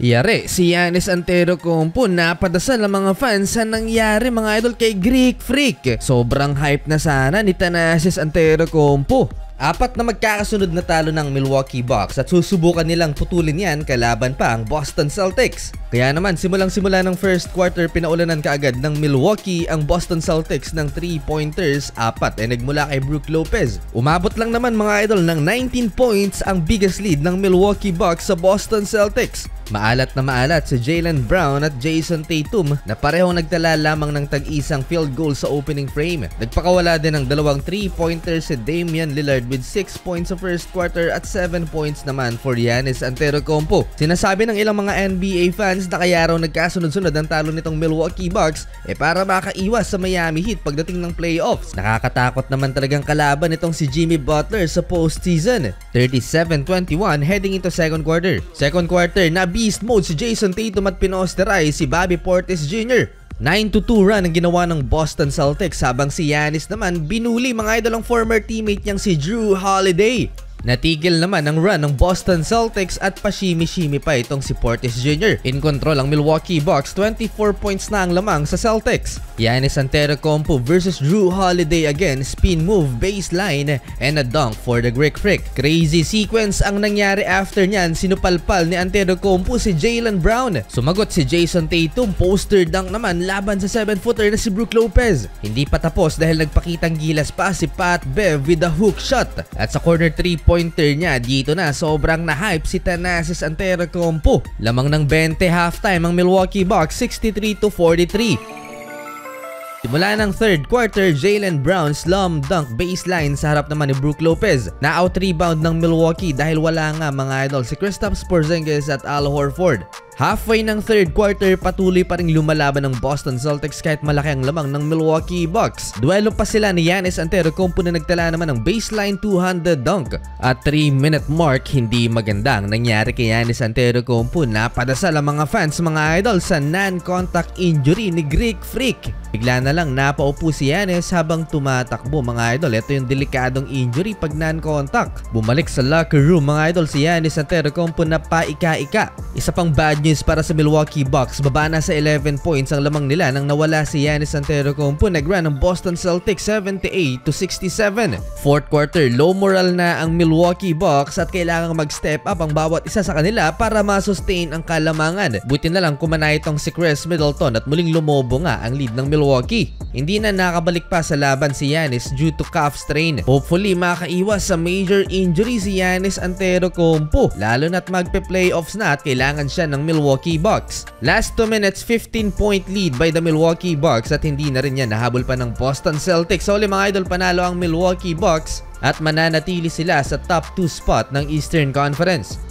Yari, si Giannis Antetokounmpo napadasal ang mga fans sa nangyari mga idol kay Greek Freak. Sobrang hype na sana ni Thanasis Antetokounmpo. Apat na magkakasunod na talo ng Milwaukee Bucks at susubukan nilang putulin yan kalaban pa ang Boston Celtics. Kaya naman simulang-simula ng first quarter pinaulanan kaagad ng Milwaukee ang Boston Celtics ng 3-pointers, apat ay nagmula kay Brook Lopez. Umabot lang naman mga idol ng 19 points ang biggest lead ng Milwaukee Bucks sa Boston Celtics. Maalat na maalat si Jaylen Brown at Jason Tatum na parehong nagtala lamang ng tag-isang field goal sa opening frame. Nagpakawala din ng dalawang 3-pointers si Damian Lillard with 6 points sa first quarter at 7 points naman for Giannis Antetokounmpo. Sinasabi ng ilang mga NBA fans na kaya raw nagkasunod-sunod ang talo nitong Milwaukee Bucks para makaiwas sa Miami Heat pagdating ng playoffs. Nakakatakot naman talagang kalaban nitong si Jimmy Butler sa postseason. 37-21 heading into second quarter. Second quarter na beast mode si Jason Tatum at pinosterize si Bobby Portis Jr. 9-2 run ang ginawa ng Boston Celtics habang si Giannis naman binuli mga idol ang former teammate niyang si Jrue Holiday. Natigil naman ang run ng Boston Celtics at pashimi-shimi pa itong si Portis Jr. In control ang Milwaukee Bucks, 24 points na ang lamang sa Celtics. Giannis Antetokounmpo versus Jrue Holiday again, spin move, baseline, and a dunk for the Greek Freak. Crazy sequence ang nangyari after nyan, sinupalpal ni Antetokounmpo si Jaylen Brown. Sumagot si Jason Tatum, poster dunk naman laban sa 7-footer na si Brook Lopez. Hindi pa tapos dahil nagpakitang gilas pa si Pat Bev with a hook shot. At sa corner 3-pointer niya, dito na sobrang na-hype si Thanasis Antetokounmpo. Lamang ng 20 halftime ang Milwaukee Bucks, 63-43. Simula ng third quarter, Jaylen Brown slam dunk baseline sa harap naman ni Brook Lopez. Na-out rebound ng Milwaukee dahil wala nga mga idol si Kristaps Porzingis at Al Horford. Halfway ng third quarter, patuloy pa ring lumalaban ng Boston Celtics kahit malaki ang lamang ng Milwaukee Bucks. Duelo pa sila ni Giannis Antetokounmpo na nagtala naman ng baseline two-handed dunk. At 3-minute mark, hindi magandang nangyari kay Giannis Antetokounmpo. Napadasal ang mga fans mga idol sa non-contact injury ni Greek Freak. Bigla na lang napaupo si Giannis habang tumatakbo mga idol. Ito yung delikadong injury pag non-contact. Bumalik sa locker room mga idol si Giannis Antetokounmpo na paika-ika. Isa pang bad news para sa Milwaukee Bucks, baba na sa 11 points ang lamang nila nang nawala si Giannis Antetokounmpo. Nag-run ng Boston Celtics 78-67. Fourth quarter, low moral na ang Milwaukee Bucks at kailangang mag-step up ang bawat isa sa kanila para ma-sustain ang kalamangan. Buti na lang kumana itong si Khris Middleton at muling lumobo nga ang lead ng Milwaukee. Hindi na nakabalik pa sa laban si Giannis due to calf strain. Hopefully makaiwas sa major injury si Giannis Antetokounmpo, lalo na't magpe-playoffs na at kailangan siya ng Milwaukee Bucks. Last 2 minutes, 15-point lead by the Milwaukee Bucks at hindi na rin yan nahabol pa ng Boston Celtics. So mga idol, panalo ang Milwaukee Bucks at mananatili sila sa top 2 spot ng Eastern Conference.